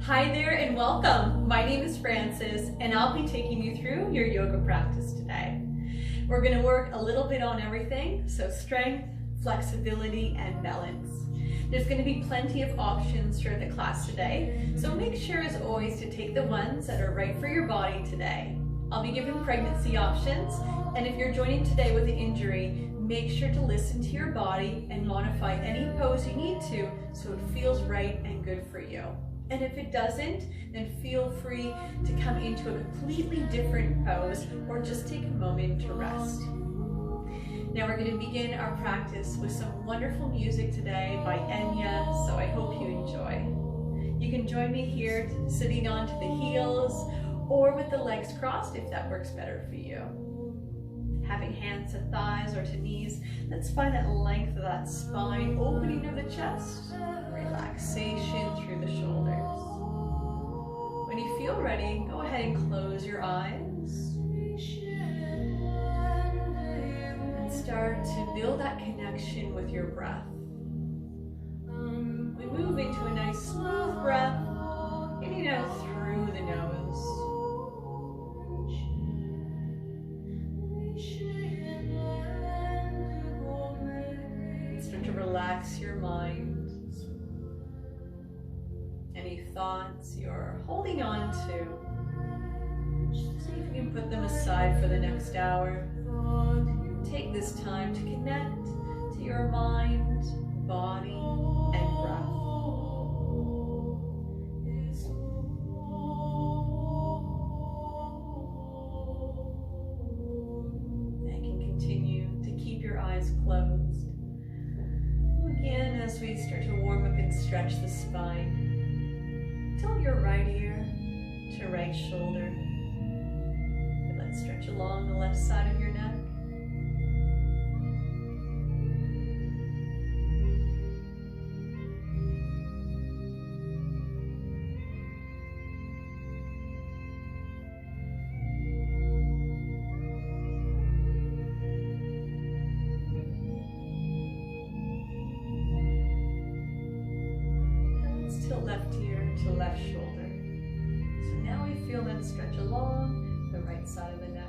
Hi there and welcome. My name is Frances and I'll be taking you through your yoga practice today. We're going to work a little bit on everything, so strength, flexibility, and balance. There's going to be plenty of options throughout the class today, so make sure as always to take the ones that are right for your body today. I'll be giving pregnancy options, and if you're joining today with an injury, make sure to listen to your body and modify any pose you need to so it feels right and good for you. And if it doesn't, then feel free to come into a completely different pose or just take a moment to rest. Now we're going to begin our practice with some wonderful music today by Enya, so I hope you enjoy. You can join me here sitting onto the heels or with the legs crossed if that works better for you. Having hands to thighs or to knees, let's find that length of that spine, opening of the chest, relaxation through the shoulders. When you feel ready, go ahead and close your eyes and start to build that connection with your breath. We move into a nice smooth breath, getting out through the nose. Start to relax your mind. Any thoughts you're holding on to, see if you can put them aside for the next hour. Take this time to connect to your mind, body, and breath. And you can continue to keep your eyes closed. Again, as we start to warm up and stretch the spine, tilt your right ear to right shoulder. And let's stretch along the left side of your neck. Tilt left ear to left shoulder. So now we feel them stretch along the right side of the neck.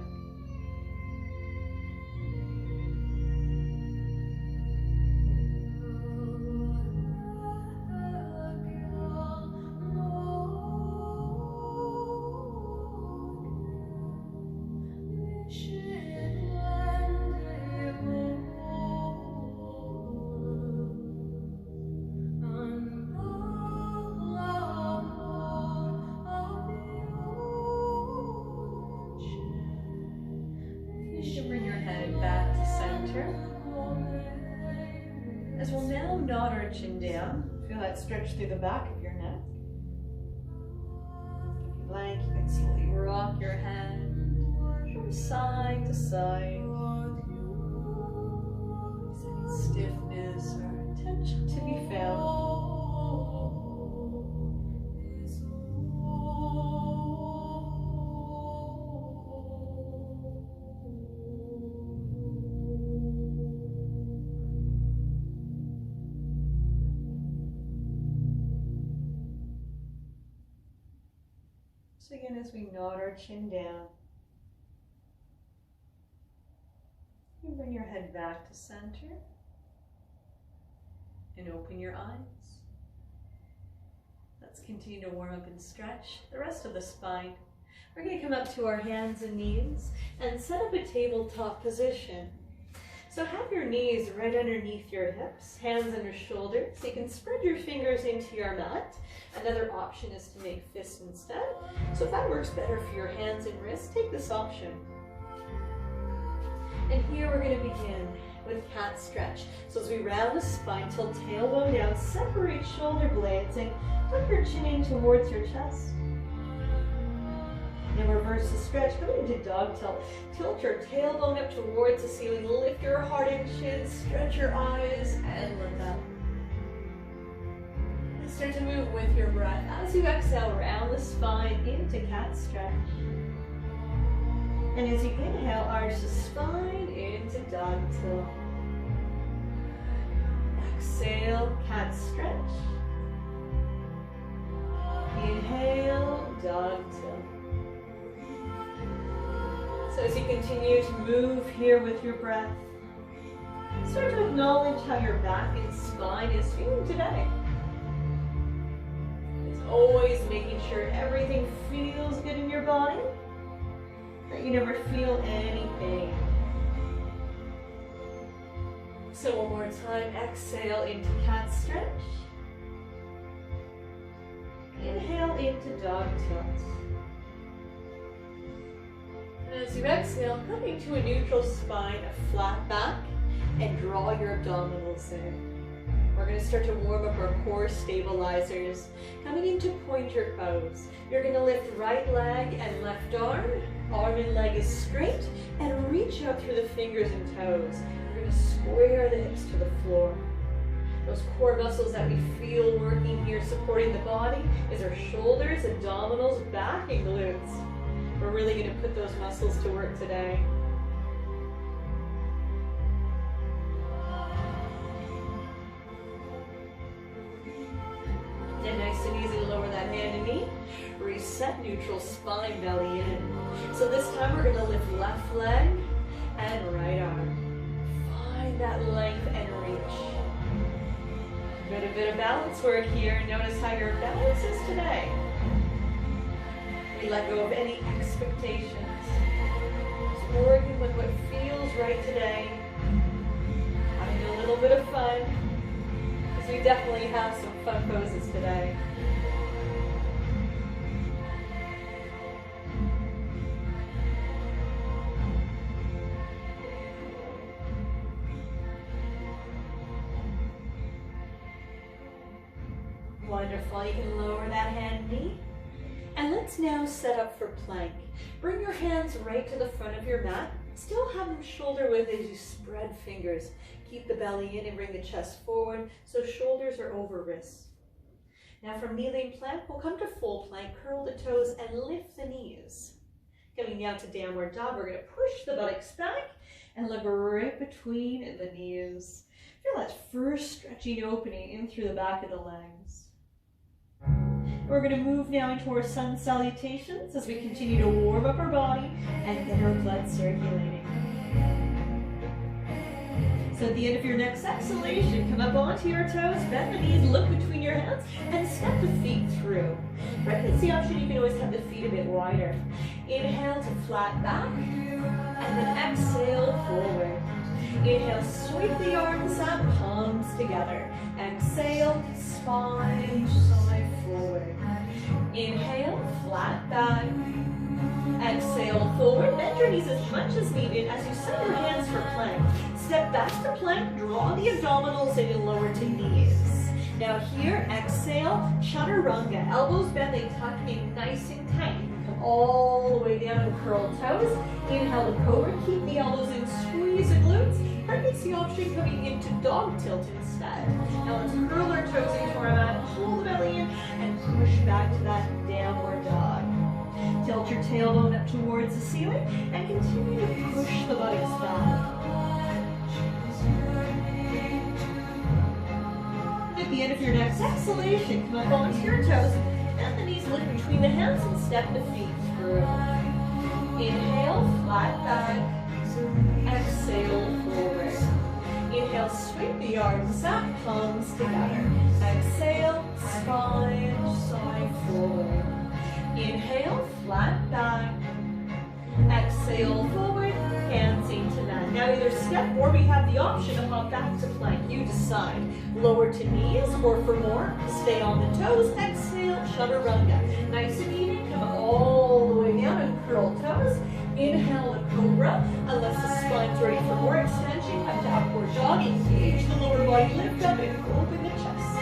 As we'll now nod our chin down, feel that stretch through the back of your neck. If you like, you can slowly rock your head from side to side. Any stiffness or tension to be found. So again, as we nod our chin down, you bring your head back to center and open your eyes. Let's continue to warm up and stretch the rest of the spine. We're going to come up to our hands and knees and set up a tabletop position. So have your knees right underneath your hips, hands under shoulders. So you can spread your fingers into your mat. Another option is to make fists instead. So if that works better for your hands and wrists, take this option. And here we're going to begin with cat stretch. So as we round the spine, tilt tailbone down, separate shoulder blades, and tuck your chin in towards your chest. And reverse the stretch, come into dog tilt. Tilt your tailbone up towards the ceiling, lift your heart and chin, stretch your eyes, and look up. And start to move with your breath. As you exhale, round the spine into cat stretch. And as you inhale, arch the spine into dog tilt. Exhale, cat stretch. Inhale, dog tilt. So as you continue to move here with your breath, start to acknowledge how your back and spine is feeling today. It's always making sure everything feels good in your body, that you never feel any pain. So one more time, exhale into cat stretch. Inhale into dog tilt. And as you exhale, coming to a neutral spine, a flat back, and draw your abdominals in. We're going to start to warm up our core stabilizers. Coming into pointer pose. You're going to lift right leg and left arm. Arm and leg is straight, and reach out through the fingers and toes. You're going to square the hips to the floor. Those core muscles that we feel working here supporting the body is our shoulders, abdominals, back, and glutes. We're really going to put those muscles to work today. And nice and easy to lower that hand and knee. Reset, neutral spine, belly in. So this time we're going to lift left leg and right arm. Find that length and reach. Good, a bit of balance work here. Notice how your balance is today. We let go of any expectations. Just working with what feels right today. Having a little bit of fun. Because we definitely have some fun poses today. Wonderful. You can lower that hand knee. And let's now set up for plank. Bring your hands right to the front of your mat. Still have them shoulder width as you spread fingers. Keep the belly in and bring the chest forward so shoulders are over wrists. Now from kneeling plank, we'll come to full plank, curl the toes and lift the knees. Coming down to downward dog, we're going to push the buttocks back and look right between the knees. Feel that first stretching opening in through the back of the legs. We're going to move now into our sun salutations as we continue to warm up our body and get our blood circulating. So at the end of your next exhalation, come up onto your toes, bend the knees, look between your hands, and step the feet through. Pregnancy the option, you can always have the feet a bit wider. Inhale to flat back, and then exhale forward. Inhale, sweep the arms up, palms together. Exhale, spine, side forward. Inhale, flat back. Exhale, forward. Bend your knees as much as needed as you set your hands for plank. Step back to plank, draw the abdominals and you lower to knees. Now here, exhale, chaturanga. Elbows bend, they tuck in nice and tight. Come all the way down to curl toes. Inhale to cobra, keep the elbows in, squeeze the glutes. Pregnancy option coming into dog tilt instead. Now let's curl our toes into our mat, hold the belly in, and push back to that downward dog. Tilt your tailbone up towards the ceiling, and continue to push the buttocks back. At the end of your next exhalation, come up onto your toes, bend the knees, look between the hands, and step the feet through. Inhale, flat back. Exhale, forward. Inhale, sweep the arms up, palms together. Exhale, spine, side forward. Inhale, flat back. Exhale, forward, hands into mat. Now either step or we have the option to hop back to plank. You decide. Lower to knees or for more, stay on the toes. Exhale, chaturanga. Nice and even, come all the way down and curl toes. Inhale to cobra, unless the spine's ready for more extension, come to upward dog, engage the lower body, lift up and open the chest.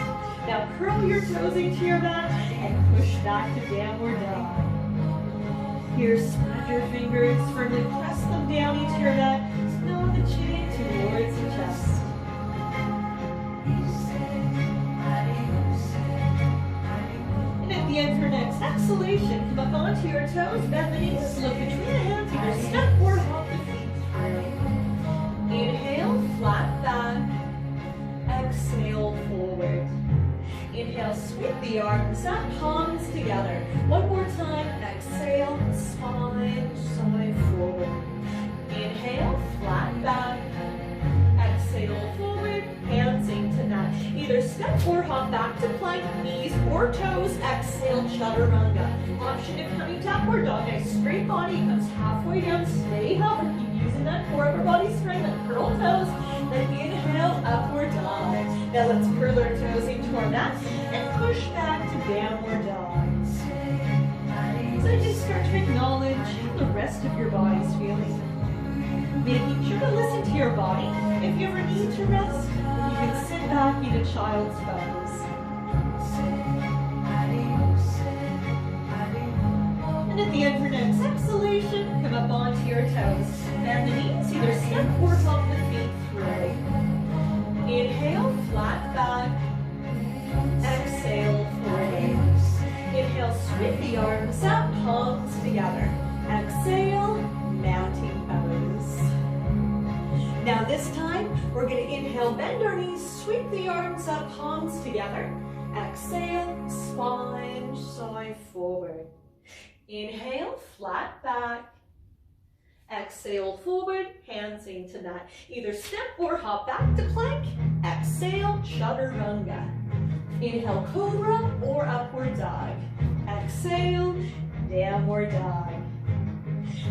Now curl your toes into your mat and push back to downward dog. Here, spread your fingers, firmly press them down into your mat, snow the chin towards the chest. And at the end of your next exhalation, come up onto your toes, bend the knees, look between the hands, either step or hop the feet through. Inhale, flat back. Exhale, forward. Inhale, sweep the arms up, palms together. or hop back to plank, knees or toes, exhale, chaturanga. Option if coming to upward dog, nice straight body, comes halfway down, stay hover, keep using that core upper body strength and curl toes, then inhale, upward dog. Now let's curl our toes into our mat and push back to downward dog. So just start to acknowledge how the rest of your body's feeling. Making sure to listen to your body. If you ever need to rest, you can sit back in a child's pose. And at the end for next exhalation, come up onto your toes. Bend the knees, either step or hop the feet through. Inhale, flat back. Exhale, forward. Inhale, sweep the arms up, palms together. Exhale, mounting pose. Now this time, we're going to inhale, bend our knees, sweep the arms up, palms together. Exhale, spine side forward. Inhale, flat back. Exhale, forward, hands into mat. Either step or hop back to plank. Exhale, chaturanga. Inhale, cobra or upward dog. Exhale, downward dog.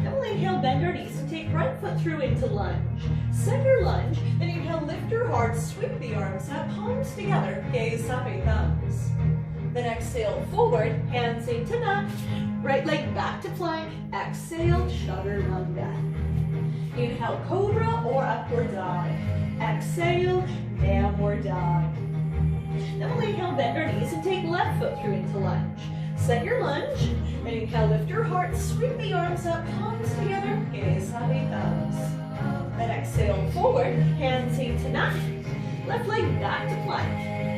Now we'll inhale, bend our knees and take right foot through into lunge. Set your lunge, then inhale, lift your heart, sweep the arms up, palms together, gaze up, thumbs. Then exhale, forward, hands into mat. Right leg back to plank. Exhale, chaturanga. Inhale, cobra or upward dog. Exhale, downward dog. Then we'll inhale, bend our knees and take left foot through into lunge. Set your lunge, and inhale, lift your heart, sweep the arms up, palms together, gaze happy thumbs. Then exhale, forward, hands into mat. Left leg back to plank.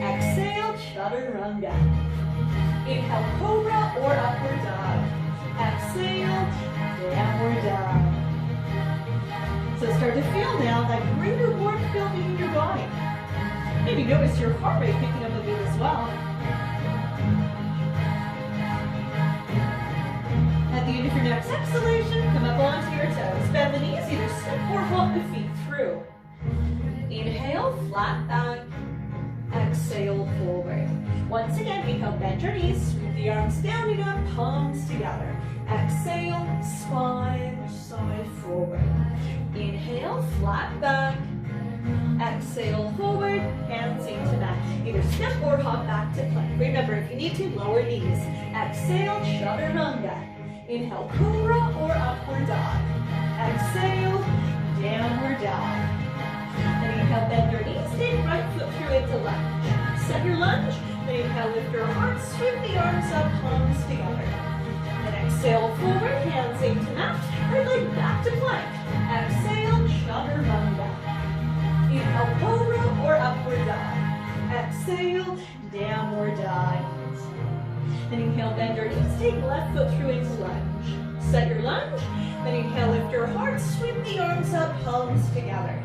Exhale, chaturanga. Inhale, cobra or upward dog. Exhale, downward dog. So start to feel now that greater warmth building in your body. Maybe notice your heart rate picking up a bit as well. At the end of your next exhalation, come up onto your toes. Bend the knees, either step or hop the feet through. Inhale, flat back. Exhale, forward. Once again, inhale, bend your knees, sweep the arms down and up, palms together. Exhale, spine side forward. Inhale, flat back. Exhale, forward, hands into mat. Either step or hop back to plank. Remember, if you need to, lower knees. Exhale, chaturanga. Inhale, cobra or upward dog. Exhale, downward dog. Then inhale, bend your knees, take right foot through into lunge. Set your lunge, then inhale, lift your heart, sweep the arms up, palms together. Then exhale, forward, hands into mat, right leg back to plank. Exhale, chaturanga. Inhale, cobra or upward dog. Exhale, downward dog. Then inhale, bend your knees, take left foot through into lunge. Set your lunge, then inhale, lift your heart, sweep the arms up, palms together.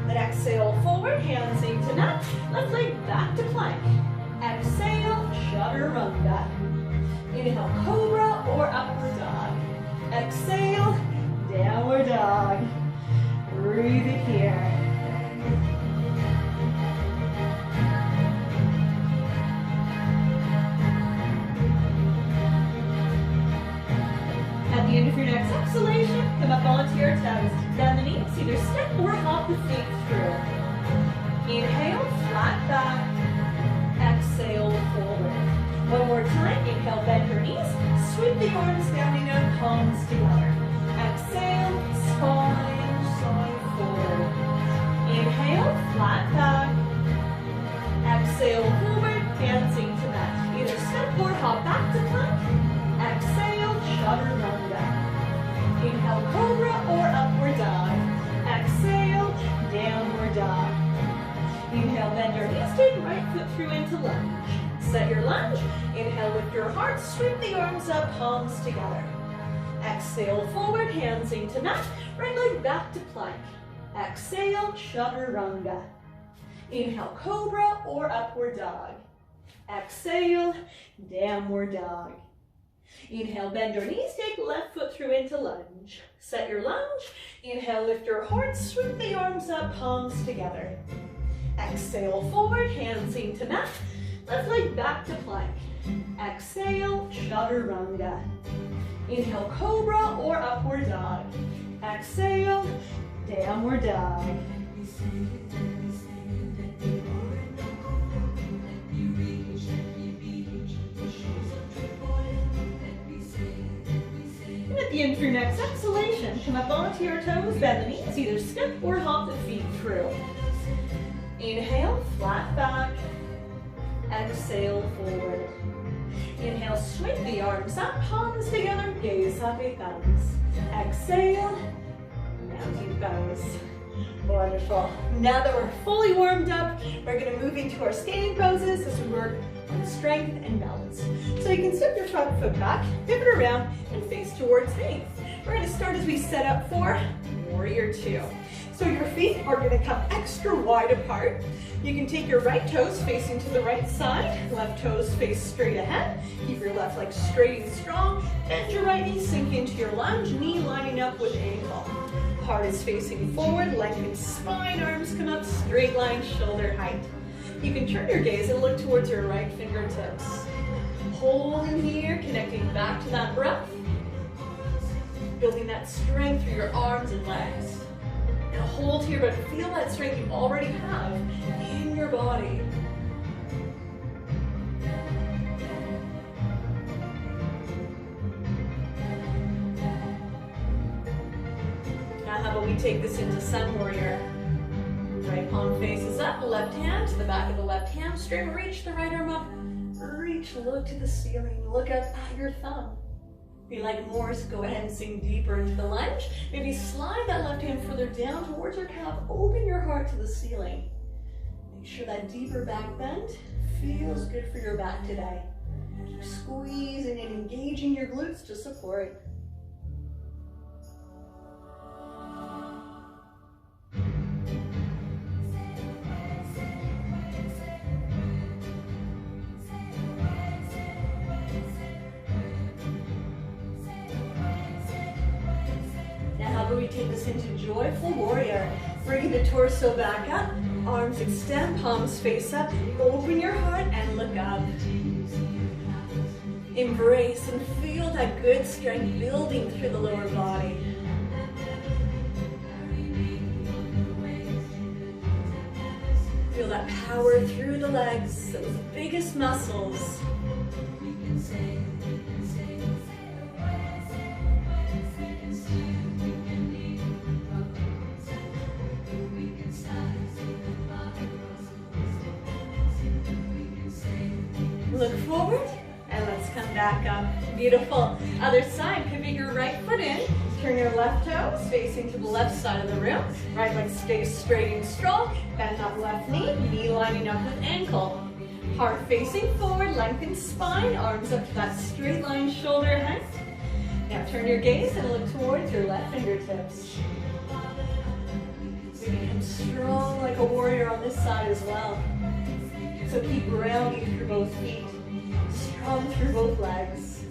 Then exhale, forward, hands into mat, left leg back to plank. Exhale, chaturanga. Inhale, cobra or upward dog. Exhale, downward dog. Breathe it here. At the end of your next exhalation, come up onto your toes. Bend the knees, either step or hop the feet through. Inhale, flat back. Exhale, forward. One more time, inhale, bend your knees. Sweep the arms down and up, palms together. Exhale, spine side forward. Inhale, flat back. Exhale, forward, hands into mat. Either step or hop back to plank. Exhale, chaturanga. Inhale, cobra or upward dog. Exhale, downward dog. Inhale, bend your knees, take right foot through into lunge. Set your lunge. Inhale, lift your heart, sweep the arms up, palms together. Exhale, forward, hands into mat, right leg back to plank. Exhale, chaturanga. Inhale, cobra or upward dog. Exhale, downward dog. Inhale, bend your knees, take left foot through into lunge. Set your lunge. Inhale, lift your heart, sweep the arms up, palms together. Exhale, forward, hands into mat. Left leg back to plank. Exhale, chaturanga. Inhale, cobra or upward dog. Exhale, downward dog. And at the end of your next exhalation, come up onto your toes, bend the knees, either step or hop the feet through. Inhale, flat back. Exhale, forward. Inhale, sweep the arms up, palms together, gaze happy thumbs. Exhale, mountain pose. Wonderful. Now that we're fully warmed up, we're going to move into our standing poses as we work on strength and balance. So you can step your front foot back, pivot around, and face towards me. We're going to start as we set up for Warrior Two. So your feet are going to come extra wide apart. You can take your right toes facing to the right side, left toes face straight ahead. Keep your left leg straight and strong. Bend your right knee, sink into your lunge, knee lining up with ankle. Heart is facing forward, lengthen spine, arms come up, straight line, shoulder height. You can turn your gaze and look towards your right fingertips. Hold in here, connecting back to that breath. Building that strength through your arms and legs. And hold here, but feel that strength you already have in your body. Now how about we take this into Sun Warrior. Right palm faces up, left hand to the back of the left hamstring, reach the right arm up, reach, look to the ceiling, look up at your thumb. If you like more, so go ahead and sink deeper into the lunge. Maybe slide that left hand further down towards your calf. Open your heart to the ceiling. Make sure that deeper back bend feels good for your back today. Keep squeezing and engaging your glutes to support. We take this into Joyful Warrior. Bringing the torso back up, arms extend, palms face up, open your heart and look up. Embrace and feel that good strength building through the lower body. Feel that power through the legs, those biggest muscles. Look forward, and let's come back up. Beautiful. Other side, pivot your right foot in. Turn your left toes facing to the left side of the room. Right leg stays straight and strong. Bend that left knee, knee lining up with ankle. Heart facing forward, lengthen spine, arms up to that straight line, shoulder height. Now turn your gaze and look towards your left fingertips. We become strong like a warrior on this side as well. So keep grounding through both feet, strong through both legs.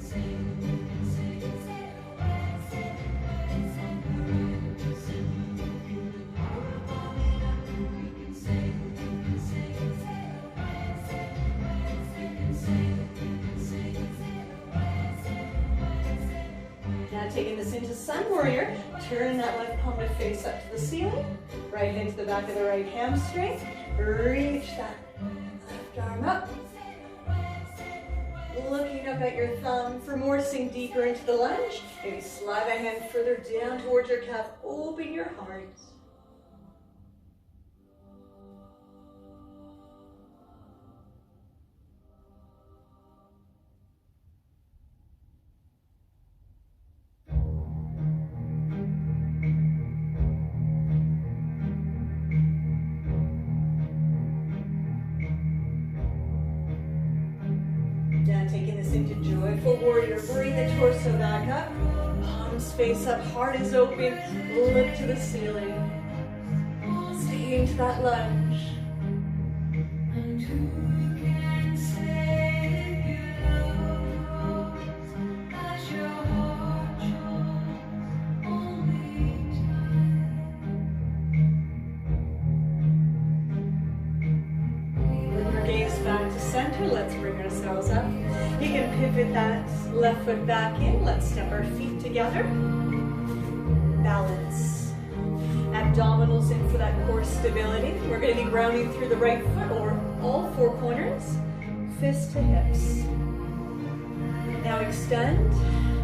Now taking this into Sun Warrior, turn that left palm to face up to the ceiling, right hand to the back of the right hamstring, reach that left arm up, looking up at your thumb. For more, sink deeper into the lunge. Maybe slide that hand further down towards your calf. Open your heart. Taking this into Joyful Warrior. Bring the torso back up. Palms face up. Heart is open. Look to the ceiling. Stay into that lunge. Get that left foot back in. Let's step our feet together. Balance. Abdominals in for that core stability. We're going to be grounding through the right foot or all four corners. Fist to hips. Now extend.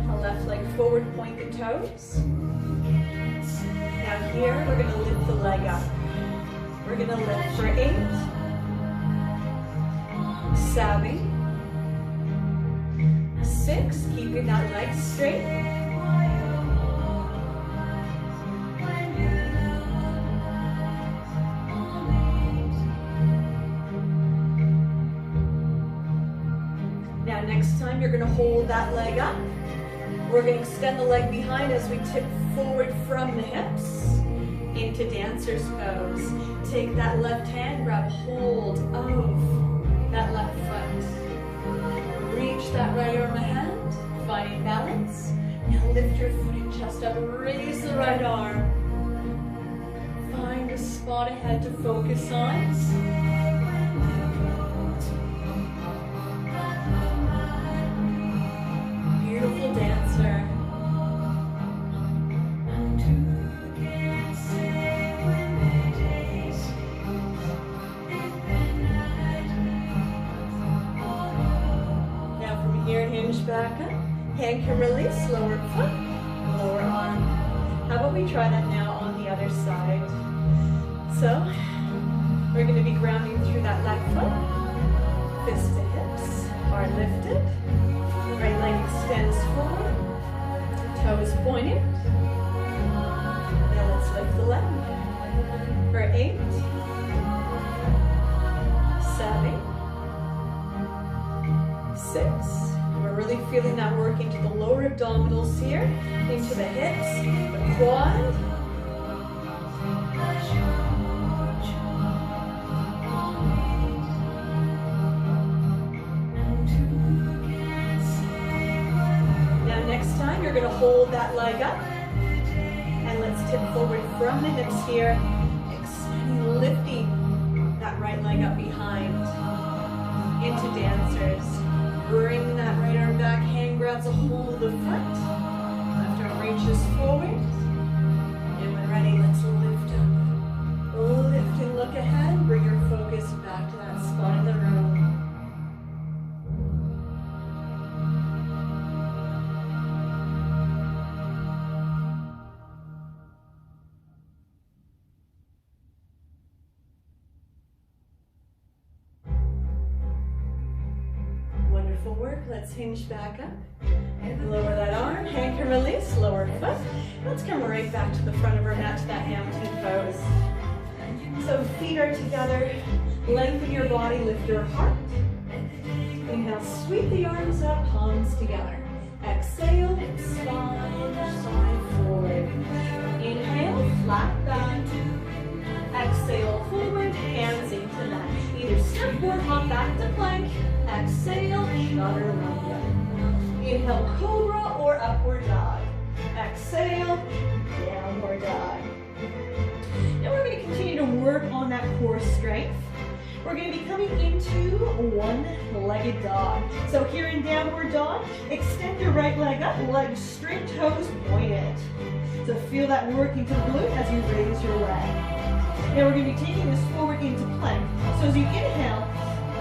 A left leg forward, point the toes. Now here, we're going to lift the leg up. We're going to lift for 8, 7, 6, keeping that leg straight. Now next time, you're going to hold that leg up. We're going to extend the leg behind as we tip forward from the hips into dancer's pose. Take that left hand, grab hold of that left foot. Reach that right arm ahead, finding balance. Now lift your foot and chest up, raise the right arm. Find a spot ahead to focus on. Beautiful dancer. Now from here, hinge back up. Hand can release, lower foot, lower arm. How about we try that now on the other side? So, we're going to be grounding through that left foot. Fist to hips are lifted. Right leg extends forward, toes pointed. Now let's lift the leg for 8, 7, 6. We're really feeling that work into the lower abdominals here, into the hips, the quad. Next time, you're going to hold that leg up. And let's tip forward from the hips here. Extending, lifting that right leg up behind. Into dancers. Bring that right arm back. Hand grabs a hold of the foot. Left arm reaches forward. And when ready, let's lift up. Lift and look ahead. Bring your focus back to that spot in the room. Work. Let's hinge back up and lower that arm. Hand can release, lower foot. Let's come right back to the front of our mat to that hamilton pose. So feet are together. Lengthen your body, lift your heart. Inhale, sweep the arms up, palms together. Exhale, spine, side forward. Inhale, flat back. Exhale, forward, hands into that. Either step or hop back to plank. Exhale, chaturanga. Inhale, cobra or upward dog. Exhale, downward dog. Now we're going to continue to work on that core strength. We're going to be coming into one-legged dog. So here in downward dog, extend your right leg up, legs straight, toes pointed. So feel that work into the glute as you raise your leg. Now we're going to be taking this forward into plank. So as you inhale,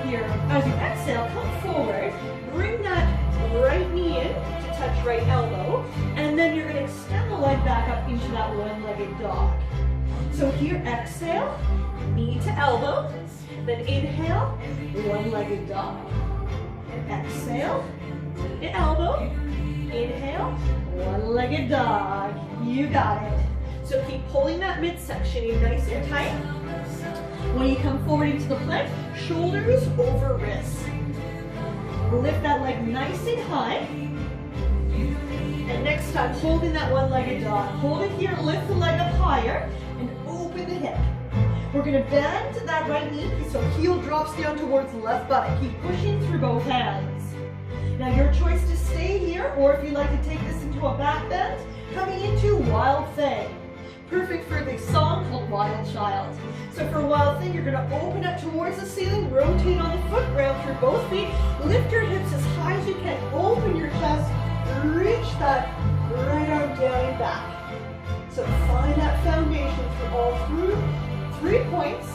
here, as you exhale, come forward, bring that right knee in to touch right elbow, and then you're going to extend the leg back up into that one-legged dog. So here, exhale, knee to elbow, then inhale, one-legged dog. Exhale, to elbow, inhale, one-legged dog. You got it. So keep pulling that midsection in nice and tight. When you come forward into the plank, shoulders over wrists. Lift that leg nice and high. And next time, holding that one-legged dog. Hold it here, lift the leg up higher, and open the hip. We're going to bend that right knee, so heel drops down towards the left buttock. Keep pushing through both hands. Now your choice to stay here, or if you'd like to take this into a back bend, coming into wild thing. perfect for the song called Wild Child. So for Wild Thing, you're gonna open up towards the ceiling, rotate on the foot, ground through both feet, lift your hips as high as you can, open your chest, reach that right arm down and back. So find that foundation through 3 points.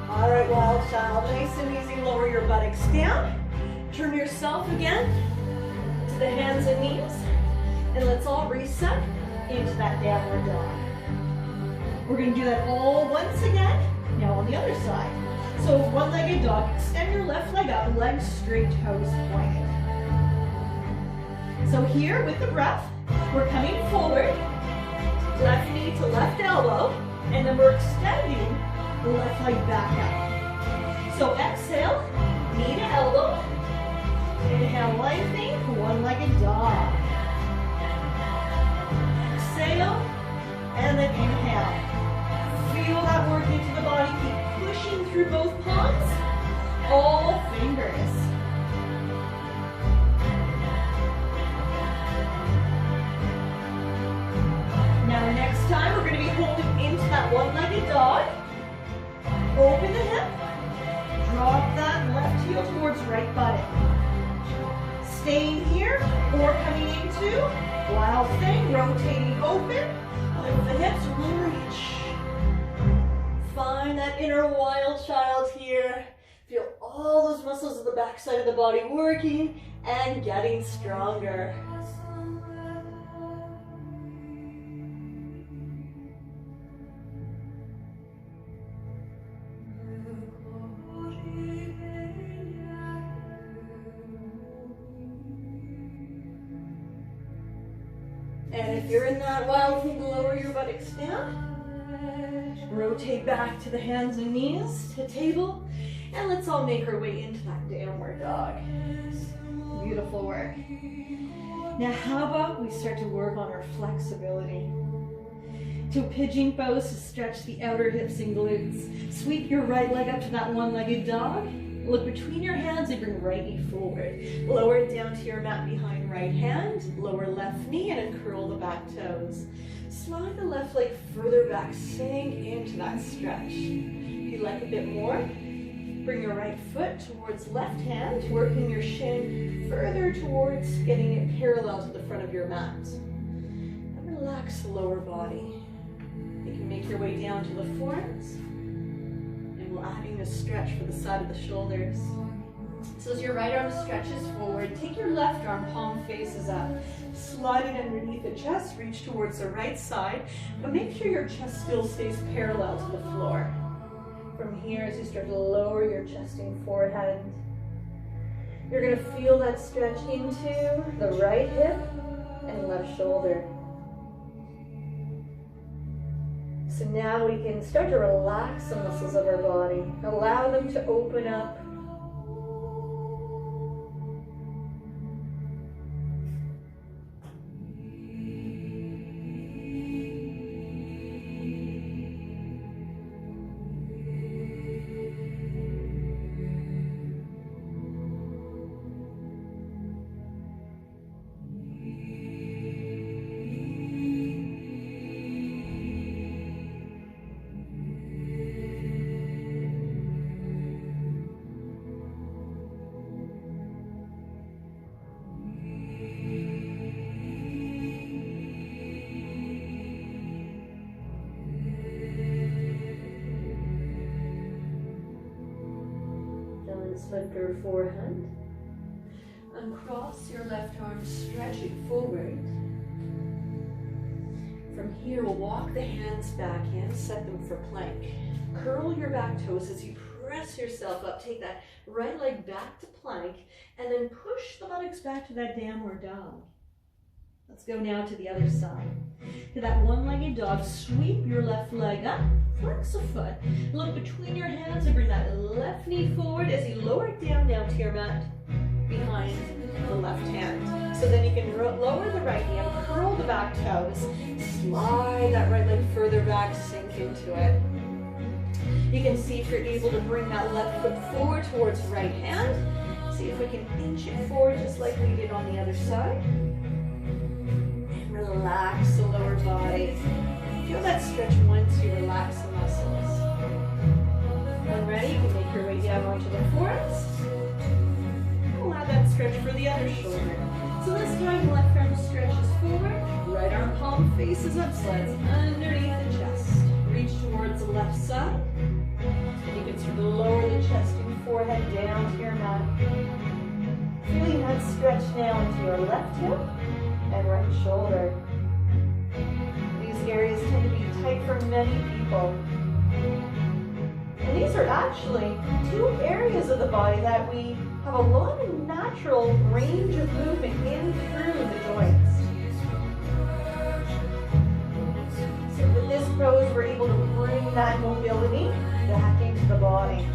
All right, Wild Child, nice and easy, lower your buttocks down. Turn yourself again to the hands and knees, and let's all reset into that downward dog. We're going to do that all once again, now on the other side. So one-legged dog, extend your left leg up, legs straight, toes pointed. So here with the breath, we're coming forward, left knee to left elbow, and then we're extending the left leg back up. So exhale, knee to elbow, inhale, lengthening, one-legged dog. Exhale, and then inhale. Feel that work into the body. Keep pushing through both palms, all fingers. Now next time, we're going to be holding into that one-legged dog. Open the hip. Drop that left heel towards right buttock. Staying here or coming into Wild Thing, rotating open. Lift the hips, reach. Find that inner Wild Child here. Feel all those muscles of the backside of the body working and getting stronger. And if you're in that Wild Thing, lower your buttocks down. Rotate back to the hands and knees, to table. And let's all make our way into that downward dog. Beautiful work. Now how about we start to work on our flexibility. To pigeon pose to stretch the outer hips and glutes. Sweep your right leg up to that one-legged dog. Look between your hands and bring right knee forward. Lower it down to your mat behind right hand. Lower left knee and uncurl the back toes. Slide the left leg further back, sink into that stretch. If you'd like a bit more, bring your right foot towards left hand, working your shin further towards getting it parallel to the front of your mat. And relax the lower body. You can make your way down to the forearms. Adding a stretch for the side of the shoulders. So as your right arm stretches forward, take your left arm, palm faces up. Slide it underneath the chest, reach towards the right side, but make sure your chest still stays parallel to the floor. From here, as you start to lower your chest and forehead, you're going to feel that stretch into the right hip and left shoulder. So now we can start to relax the muscles of our body. Allow them to open up. Lift your forehand. Uncross your left arm, stretch it forward. From here, we'll walk the hands back in, set them for plank. Curl your back toes as you press yourself up. Take that right leg back to plank, and then push the buttocks back to that downward dog. Let's go now to the other side. To that one-legged dog, sweep your left leg up, flex a foot. Look between your hands and bring that left knee forward as you lower it down to your mat behind the left hand. So then you can lower the right knee and curl the back toes. Slide that right leg further back, sink into it. You can see if you're able to bring that left foot forward towards the right hand. See if we can inch it forward just like we did on the other side. And relax the lower body. Feel that stretch once you relax the muscles. When ready, you can make your way down onto the forearms. Allow that stretch for the other shoulder. So this time, the left arm stretches forward, right arm palm faces up, slides underneath the chest. Reach towards the left side. And you can sort of lower the chest and forehead down to your mat. Feeling that stretch now into your left hip and right shoulder. These areas tend to be tight for many people. And these are actually two areas of the body that we have a lot of natural range of movement in through the joints. So with this pose, we're able to bring that mobility back into the body.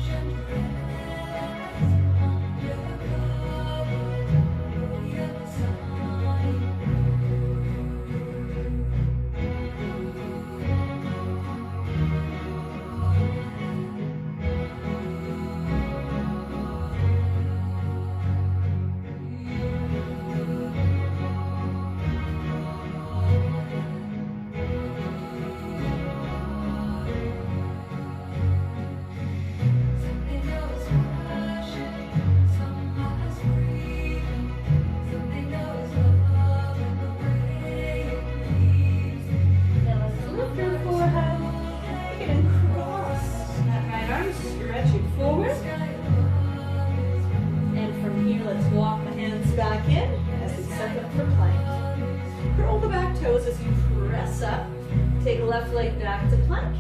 Take left leg back to plank,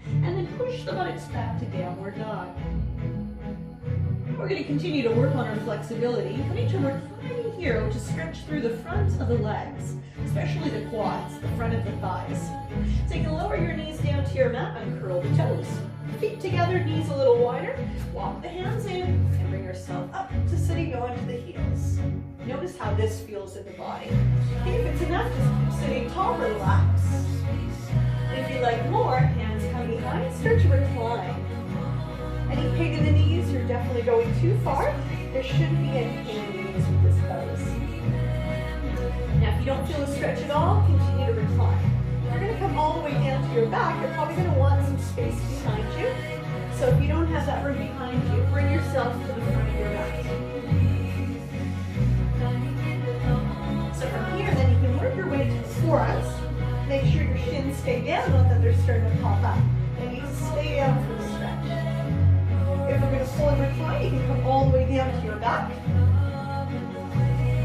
and then push the buttocks back to downward dog. We're going to continue to work on our flexibility. Coming to reclining here, which is stretch through the front of the legs, especially the quads, the front of the thighs. So you can lower your knees down to your mat and curl the toes. Feet together, knees a little wider. Walk the hands in and bring yourself up to sitting onto the heels. Notice how this feels in the body. And if it's enough, just keep sitting tall, relax. And if you like more, hands come behind, start to recline. Any pain in the knees, you're definitely going too far. There shouldn't be any pain in the knees with this pose. Now, if you don't feel a stretch at all, continue to recline. You're going to come all the way down to your back. You're probably going to want some space behind you. So if you don't have that room behind you, bring yourself to the front of your mat. So from here, then you can work your way to the forearms. Make sure your shins stay down, not that they're starting to pop up. They need to stay down for the stretch. If we're going to pull and recline, you can come all the way down to your back.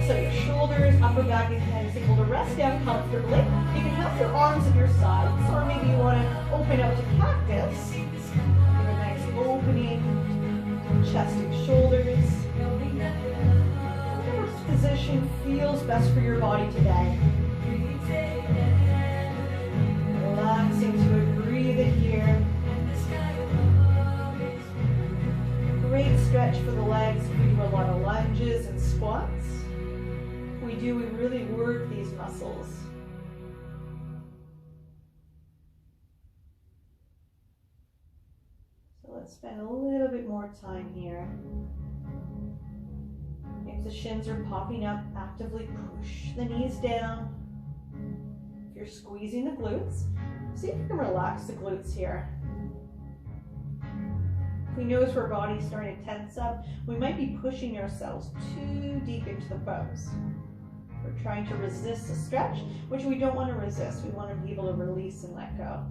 So your shoulders, upper back, and head is able to rest down comfortably. You can have your arms at your sides, or maybe you want to open up to cactus. Give a nice opening, chest and shoulders. Whatever position feels best for your body today. Relaxing to it, breathe it here. Great stretch for the legs. We do a lot of lunges and squats. We really work these muscles. So let's spend a little bit more time here. If the shins are popping up, actively push the knees down. If you're squeezing the glutes, see if you can relax the glutes here. If we notice our body's starting to tense up, we might be pushing ourselves too deep into the pose. We're trying to resist the stretch, which we don't want to resist. We want to be able to release and let go.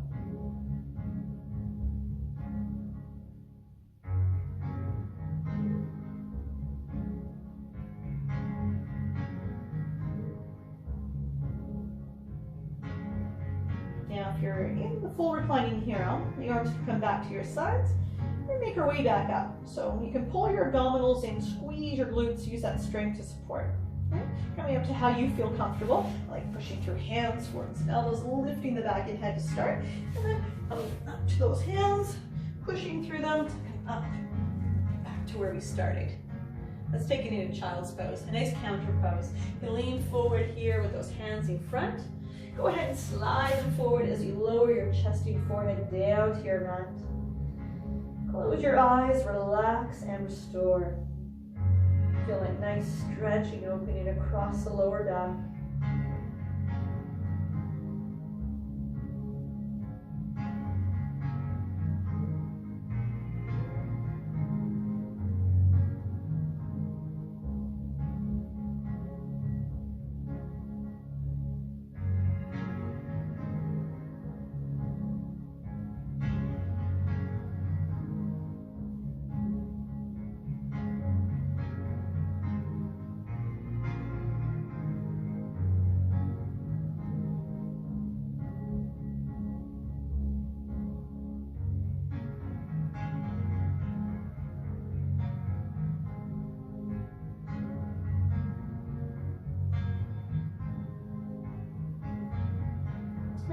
Now, if you're in the full reclining hero, the arms can come back to your sides and make our way back up. So you can pull your abdominals in, squeeze your glutes, use that strength to support. Coming up to how you feel comfortable, like pushing through hands, forwards and elbows, lifting the back and head to start, and then coming up to those hands, pushing through them to come up, back to where we started. Let's take it into child's pose, a nice counter pose. You can lean forward here with those hands in front. Go ahead and slide them forward as you lower your chest and forehead down to your mat. Close your eyes, relax, and restore. Feel that nice stretching opening across the lower back.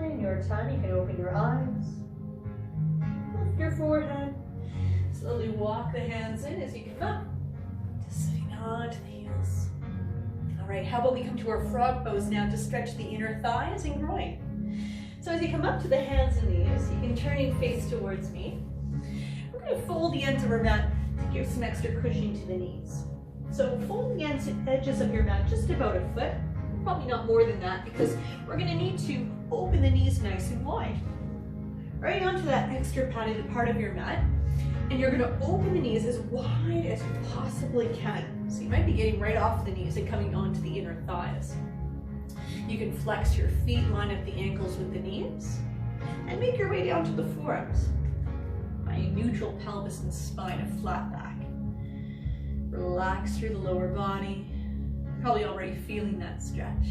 In your time, you can open your eyes, lift your forehead, slowly walk the hands in as you come up to sitting onto the heels. All right, how about we come to our frog pose now to stretch the inner thighs and groin. So as you come up to the hands and knees, you can turn your face towards me. We're going to fold the ends of our mat to give some extra cushion to the knees. So fold the edges of your mat just about a foot. Probably not more than that, because we're going to need to open the knees nice and wide. Right onto that extra padded part of your mat, and you're going to open the knees as wide as you possibly can. So you might be getting right off the knees and coming onto the inner thighs. You can flex your feet, line up the ankles with the knees, and make your way down to the forearms. Find a neutral pelvis and spine, a flat back. Relax through the lower body. Probably already feeling that stretch.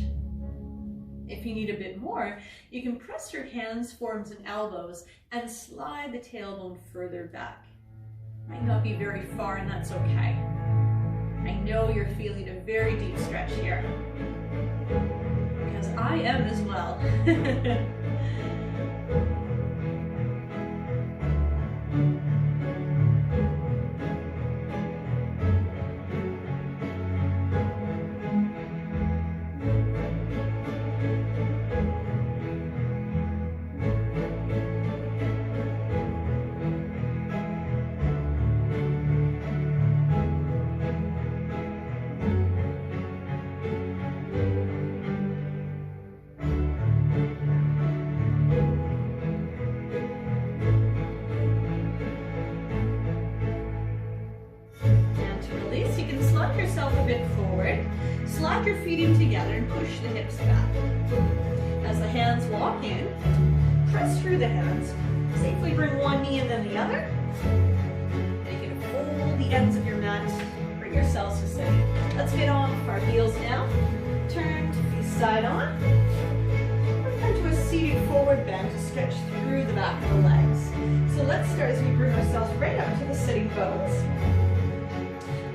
If you need a bit more, you can press your hands, forearms, and elbows and slide the tailbone further back. Might not be very far, and that's okay. I know you're feeling a very deep stretch here, because I am as well. Slide your feet in together and push the hips back. As the hands walk in, press through the hands. Safely bring one knee and then the other. And you can fold the ends of your mat. Bring yourselves to sitting. Let's get off our heels now. Turn to face side on. We're come to a seated forward bend to stretch through the back of the legs. So let's start as we bring ourselves right up to the sitting bones.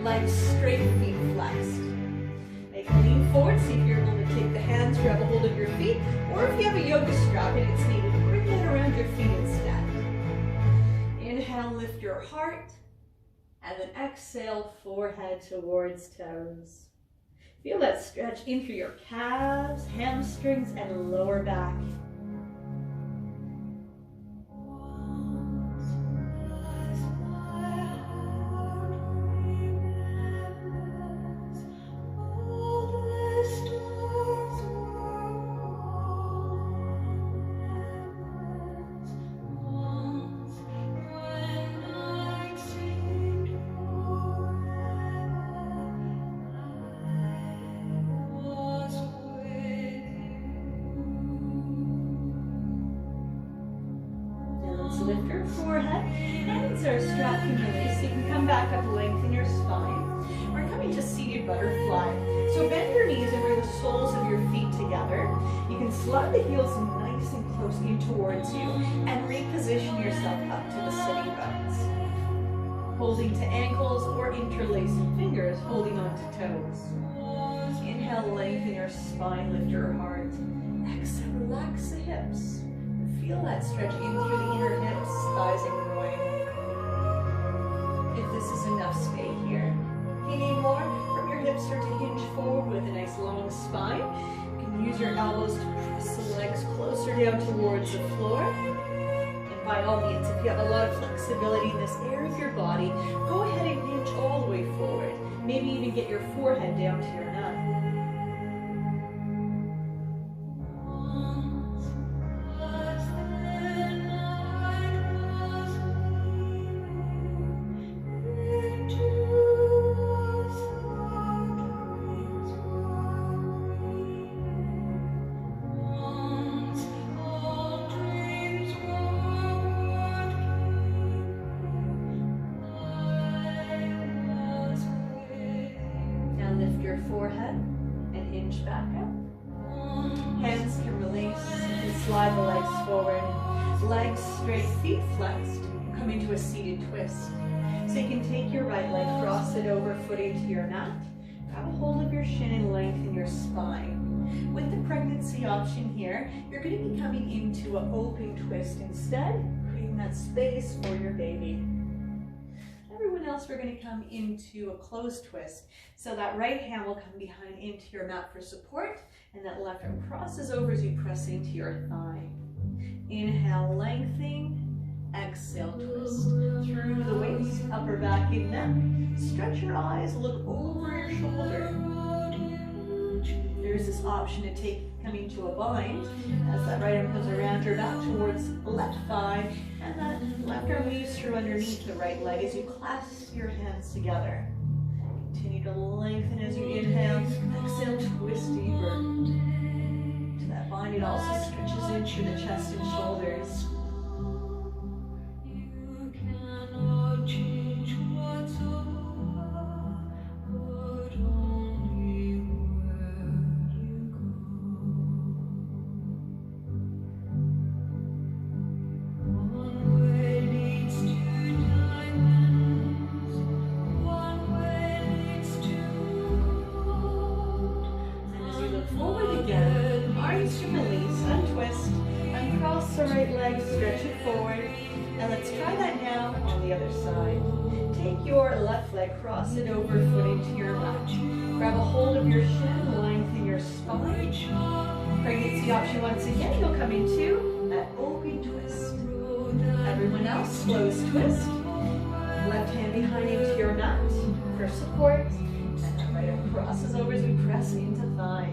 Legs straight, feet flexed. Lean forward, see if you're able to take the hands, grab a hold of your feet, or if you have a yoga strap and it's needed, bring it around your feet instead. Inhale, lift your heart, and then exhale, forehead towards toes. Feel that stretch in through your calves, hamstrings, and lower back. Lift your forehead, hands are strapped in release, so you can come back up, lengthen your spine. We're coming to seated butterfly. So bend your knees and bring the soles of your feet together. You can slide the heels nice and close in towards you and reposition yourself up to the sitting bones. Holding to ankles or interlacing fingers, holding on to toes. Inhale, lengthen your spine, lift your heart. Exhale, relax the hips. Feel that stretch in through the inner hips, thighs, and groin. If this is enough, stay here. If you need more, hips start to hinge forward with a nice long spine. You can use your elbows to press the legs closer down towards the floor. And by all means, if you have a lot of flexibility in this area of your body, go ahead and hinge all the way forward. Maybe even get your forehead down to your neck. Forehead and hinge back up. Hands can release and slide the legs forward. Legs straight, feet flexed. Come into a seated twist. So you can take your right leg, cross it over, foot into your mat. Grab a hold of your shin and lengthen your spine. With the pregnancy option here, you're going to be coming into an open twist instead, creating that space for your baby. Everyone else, we're going to come into a closed twist. So that right hand will come behind into your mat for support, and that left arm crosses over as you press into your thigh. Inhale, lengthening. Exhale, twist. Through the waist, upper back and neck. Stretch your eyes, look over your shoulder. There's this option to coming to a bind as that right arm comes around your back towards the left thigh, and that left arm weaves through underneath the right leg as you clasp your hands together. Continue to lengthen as you inhale. Exhale, twist deeper. To that bind, it also stretches into the chest and shoulders. Cross it over, foot into your mat. Grab a hold of your shin, lengthen your spine. Pregnancy option once again, you'll come into that open twist. Everyone else, closed twist. Left hand behind into your mat for support. And that right arm crosses over as we press into thigh.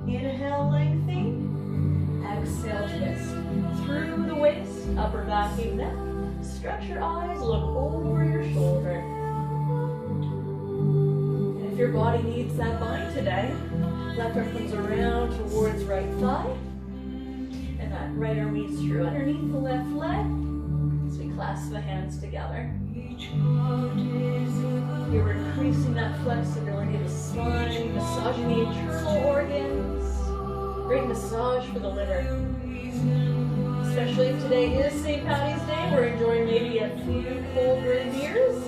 Inhale, lengthening. Exhale, twist. Through the waist, upper back and neck. Stretch your eyes, look over your shoulder. If your body needs that bind today, left arm comes around towards right thigh, and that right arm weaves through underneath the left leg as we clasp the hands together. You're increasing that flexibility of the spine, massaging the internal organs, great massage for the liver. Especially if today is St.Paddy's Day, we're enjoying maybe a few cold beers,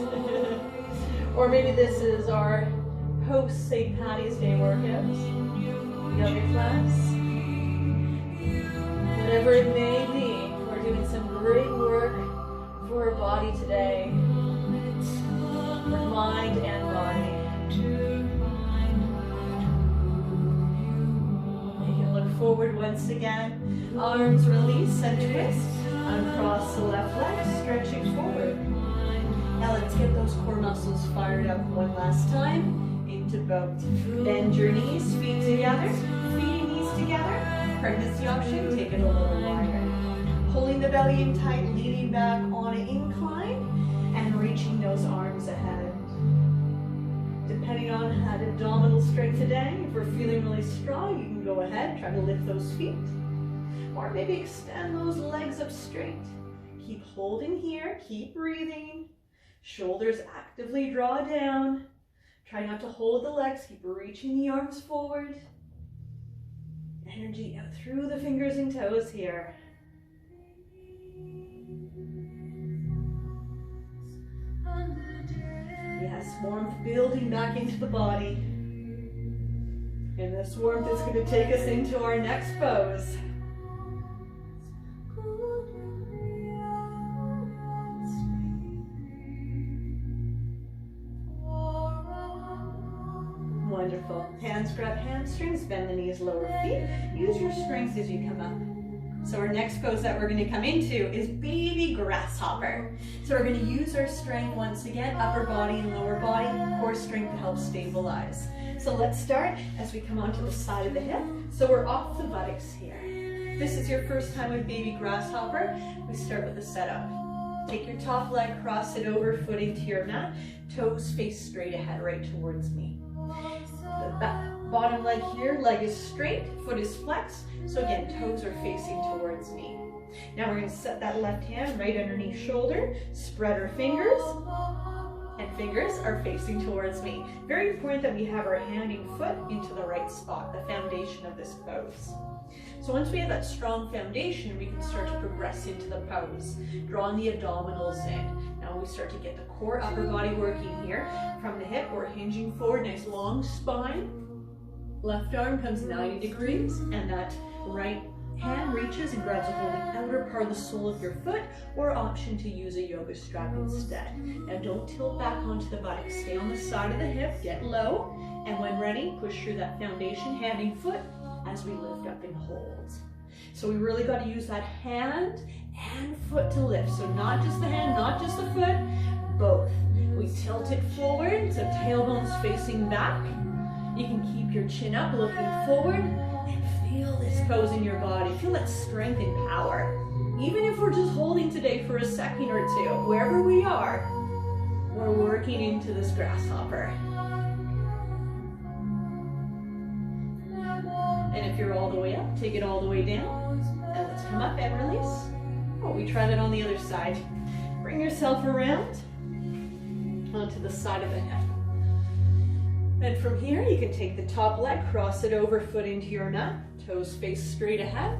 or maybe this is our post St.Paddy's Day workouts, yoga class, whatever it may be. We're doing some great work for our body today, for mind and body. You can look forward once again, arms release and twist, uncross the left leg, stretching forward. Now let's get those core muscles fired up one last time. Into both. Bend your knees, feet together, feet and knees together. Pregnancy option, take it a little wider. Pulling the belly in tight, leaning back on an incline, and reaching those arms ahead. Depending on that abdominal strength today, if we're feeling really strong, you can go ahead, try to lift those feet. Or maybe extend those legs up straight. Keep holding here, keep breathing. Shoulders actively draw down. Try not to hold the legs, keep reaching the arms forward. Energy out through the fingers and toes here. Yes, warmth building back into the body. And this warmth is going to take us into our next pose. Wonderful. Hands grab hamstrings, bend the knees, lower feet. Use your strength as you come up. So our next pose that we're going to come into is baby grasshopper. So we're going to use our strength once again, upper body and lower body, core strength to help stabilize. So let's start as we come onto the side of the hip. So we're off the buttocks here. This is your first time with baby grasshopper. We start with the setup. Take your top leg, cross it over, foot into your mat, toes face straight ahead, right towards me. The bottom leg here, leg is straight, foot is flexed. So again, toes are facing towards me. Now we're going to set that left hand right underneath shoulder, spread our fingers, and fingers are facing towards me. Very important that we have our hand and foot into the right spot, the foundation of this pose. So once we have that strong foundation, we can start to progress into the pose, drawing the abdominals in. Now we start to get the core, upper body working here. From the hip, we're hinging forward, nice long spine. Left arm comes 90 degrees, and that right hand reaches and grabs a hold of the outer part of the sole of your foot, or option to use a yoga strap instead. Now don't tilt back onto the buttocks. Stay on the side of the hip, get low, and when ready, push through that foundation, hand and foot, as we lift up and hold. So we really got to use that hand and foot to lift. So not just the hand, not just the foot, both. We tilt it forward, so tailbone's facing back. You can keep your chin up, looking forward, and feel this pose in your body. Feel that strength and power. Even if we're just holding today for a second or two, wherever we are, we're working into this grasshopper. And if you're all the way up, take it all the way down. And let's come up and release. Oh, we try that on the other side. Bring yourself around onto the side of the hip. And from here, you can take the top leg, cross it over, foot into your mat, toes face straight ahead.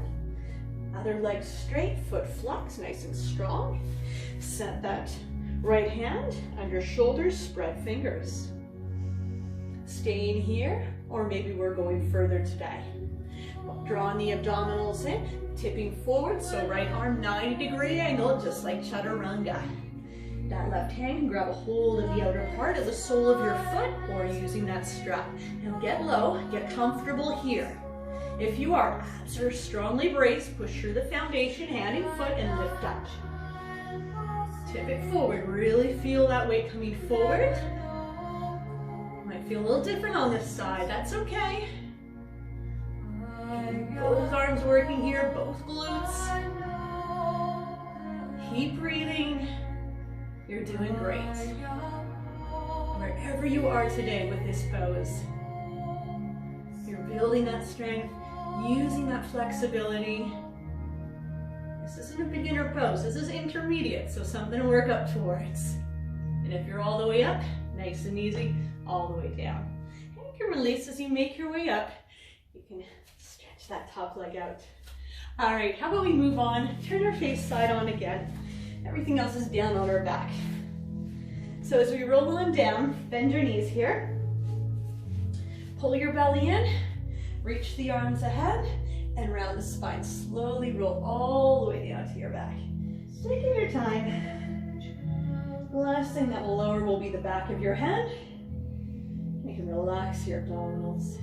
Other leg straight, foot flex, nice and strong. Set that right hand under shoulders, spread fingers. Staying here, or maybe we're going further today. Drawing the abdominals in, tipping forward, so right arm 90-degree angle, just like chaturanga. That left hand can grab a hold of the outer part of the sole of your foot, or using that strap. Now get low, get comfortable here. If you are, abs are strongly braced, push through the foundation, hand and foot, and lift up. Tip it forward, really feel that weight coming forward. Might feel a little different on this side, that's okay. Both arms working here, both glutes. Keep breathing. You're doing great. Wherever you are today with this pose, you're building that strength, using that flexibility. This isn't a beginner pose, this is intermediate, so something to work up towards. And if you're all the way up, nice and easy, all the way down. And you can release as you make your way up. You can stretch that top leg out. All right, how about we move on? Turn our face side on again. Everything else is down on our back. So as we roll on down, bend your knees here. Pull your belly in, reach the arms ahead, and round the spine. Slowly roll all the way down to your back. Taking your time. The last thing that will lower will be the back of your head. You can relax your abdominals.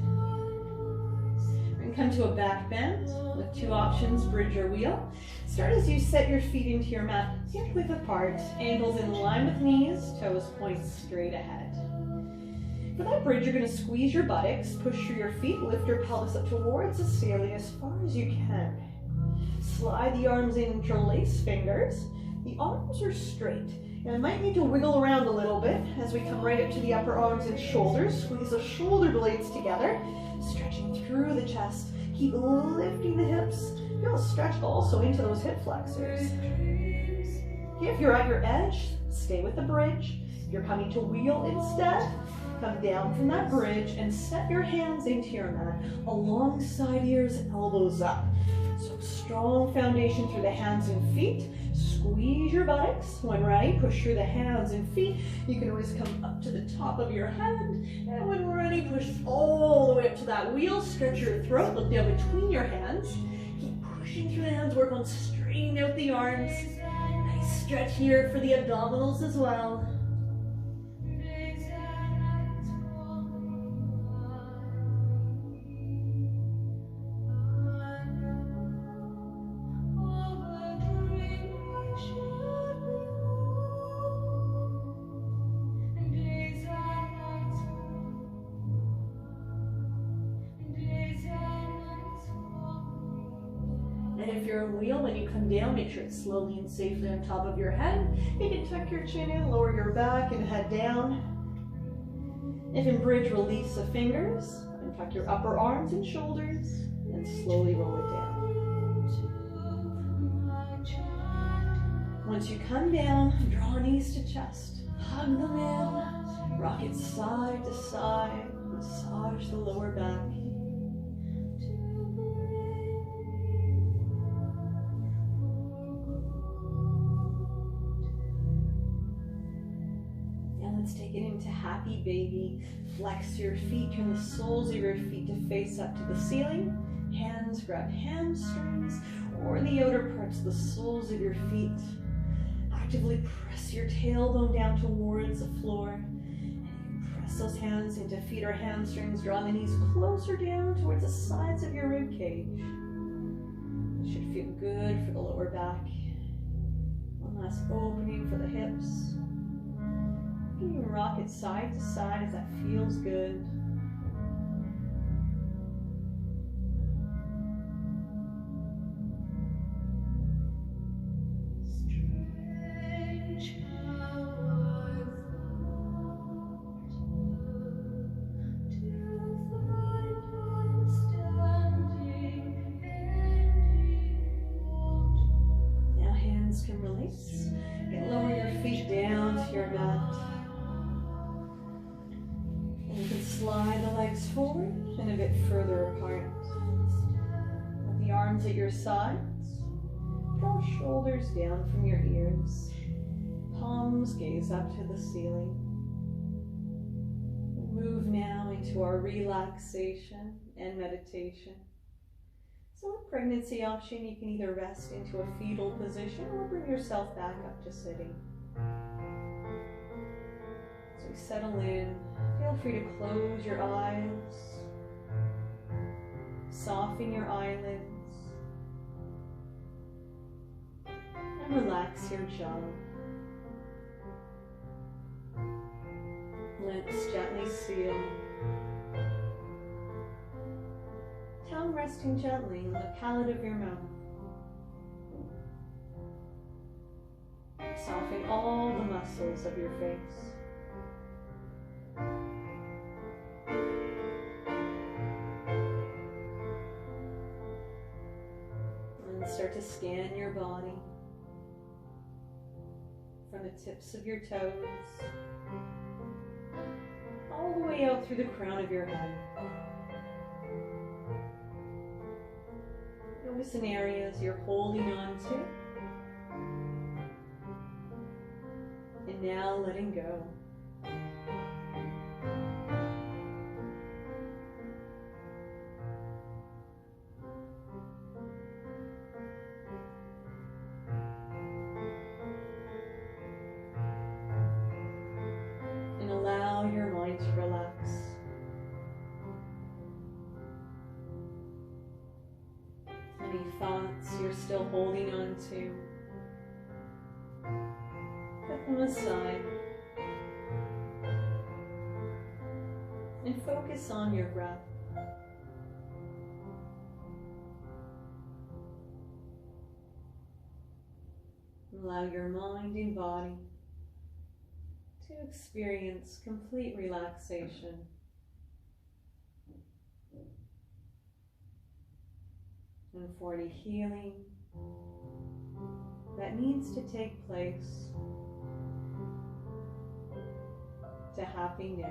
We're going to come to a back bend with two options, bridge or wheel. Start as you set your feet into your mat, hip width apart, ankles in line with knees, toes point straight ahead. For that bridge, you're going to squeeze your buttocks, push through your feet, lift your pelvis up towards the ceiling as far as you can. Slide the arms in, interlace fingers. The arms are straight. And I might need to wiggle around a little bit as we come right up to the upper arms and shoulders. Squeeze the shoulder blades together, stretching through the chest. Keep lifting the hips. Feel a stretch also into those hip flexors. Okay, if you're at your edge, stay with the bridge. If you're coming to wheel instead, come down from that bridge and set your hands into your mat alongside ears, elbows up. So strong foundation through the hands and feet. Squeeze your buttocks. When ready, push through the hands and feet. You can always come up to the top of your head. And when ready, push all the way up to that wheel. Stretch your throat. Look down between your hands. Keep pushing through the hands. Work on straightening out the arms. Nice stretch here for the abdominals as well. And if you're a wheel, when you come down, make sure it's slowly and safely on top of your head. You can tuck your chin in, lower your back, and head down. If in bridge, release the fingers, and tuck your upper arms and shoulders, and slowly roll it down. Once you come down, draw knees to chest, hug them in, rock it side to side, massage the lower back. Let's take it into happy baby. Flex your feet, turn the soles of your feet to face up to the ceiling. Hands grab hamstrings or the outer parts of the soles of your feet. Actively press your tailbone down towards the floor. And you can press those hands into feet or hamstrings. Draw the knees closer down towards the sides of your rib cage. It should feel good for the lower back. One last opening for the hips. You can rock it side to side if that feels good. Now hands can release. You can lower your feet down to your mat. You can slide the legs forward and a bit further apart. With the arms at your sides, draw shoulders down from your ears. Palms gaze up to the ceiling. We move now into our relaxation and meditation. So a pregnancy option, you can either rest into a fetal position or bring yourself back up to sitting. As we settle in, feel free to close your eyes, soften your eyelids, and relax your jaw. Lips gently seal. Tongue resting gently on the palate of your mouth. Soften all the muscles of your face. And start to scan your body from the tips of your toes all the way out through the crown of your head. Notice in areas you're holding on to. And now letting go. And allow your mind to relax. Any thoughts you're still holding on to, put them aside and focus on your breath. Allow your mind and body to experience complete relaxation. And for any healing that needs to take place, to happy now.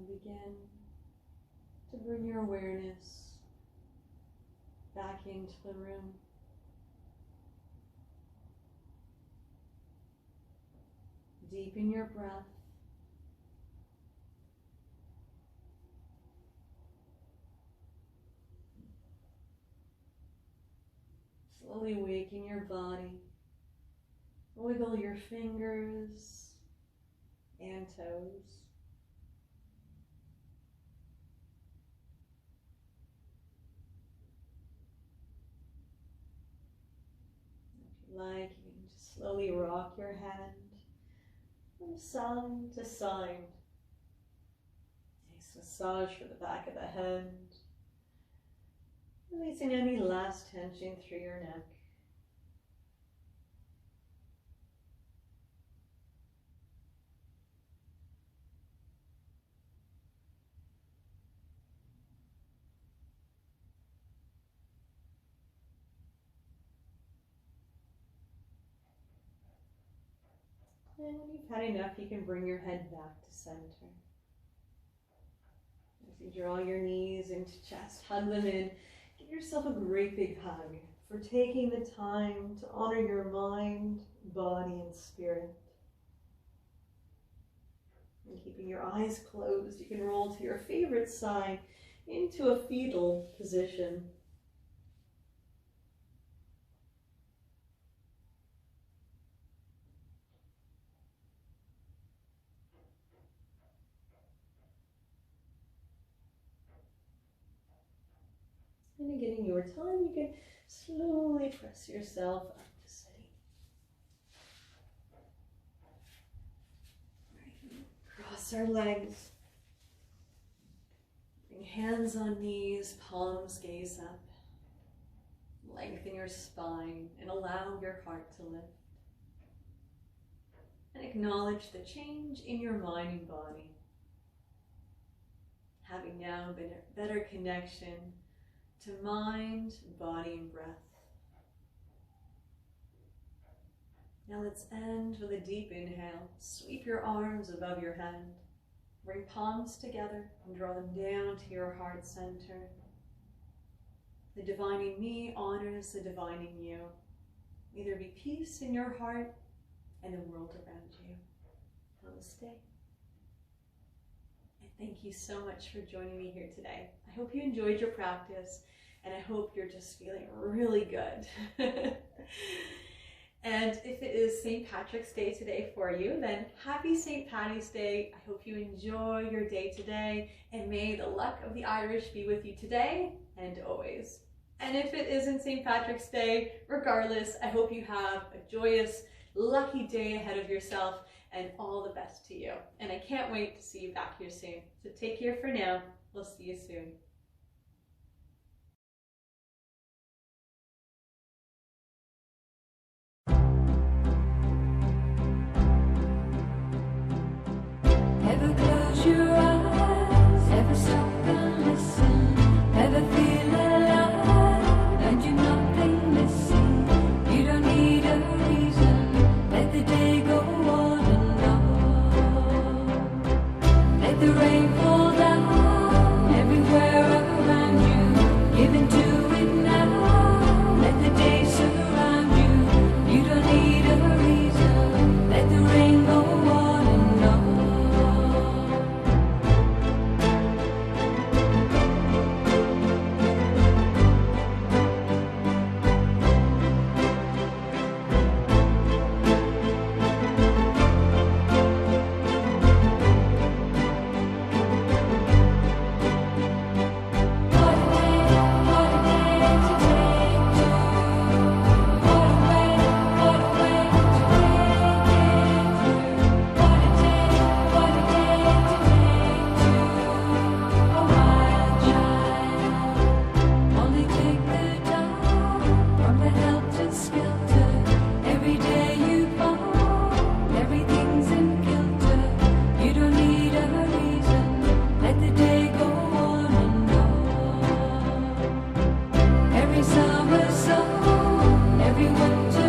And begin to bring your awareness back into the room. Deepen your breath. Slowly waking your body. Wiggle your fingers and toes. If you like, you can just slowly rock your hand from side to side. Nice massage for the back of the head. Releasing any last tension through your neck. And when you've had enough, you can bring your head back to center. As you draw your knees into chest, hug them in. Give yourself a great big hug for taking the time to honor your mind, body, and spirit. And keeping your eyes closed, you can roll to your favorite side into a fetal position. And again, in your time, you can slowly press yourself up to sitting. Right. Cross our legs. Bring hands on knees, palms gaze up. Lengthen your spine and allow your heart to lift. And acknowledge the change in your mind and body. Having now better connection to mind, body, and breath. Now let's end with a deep inhale. Sweep your arms above your head. Bring palms together and draw them down to your heart center. The divine in me honors the divine in you. May there be peace in your heart and the world around you. Namaste. Thank you so much for joining me here today. I hope you enjoyed your practice, and I hope you're just feeling really good. And if it is St. Patrick's Day today for you, then happy St. Paddy's Day. I hope you enjoy your day today, and may the luck of the Irish be with you today and always. And if it isn't St. Patrick's Day, regardless, I hope you have a joyous, lucky day ahead of yourself, and all the best to you. And I can't wait to see you back here soon. So take care for now. We'll see you soon. Ever close your eyes, ever stop and listen, ever feel alive, and you're nothing missing. You don't need a reason, let the day go on and on. Let the rain fall down everywhere around you, give into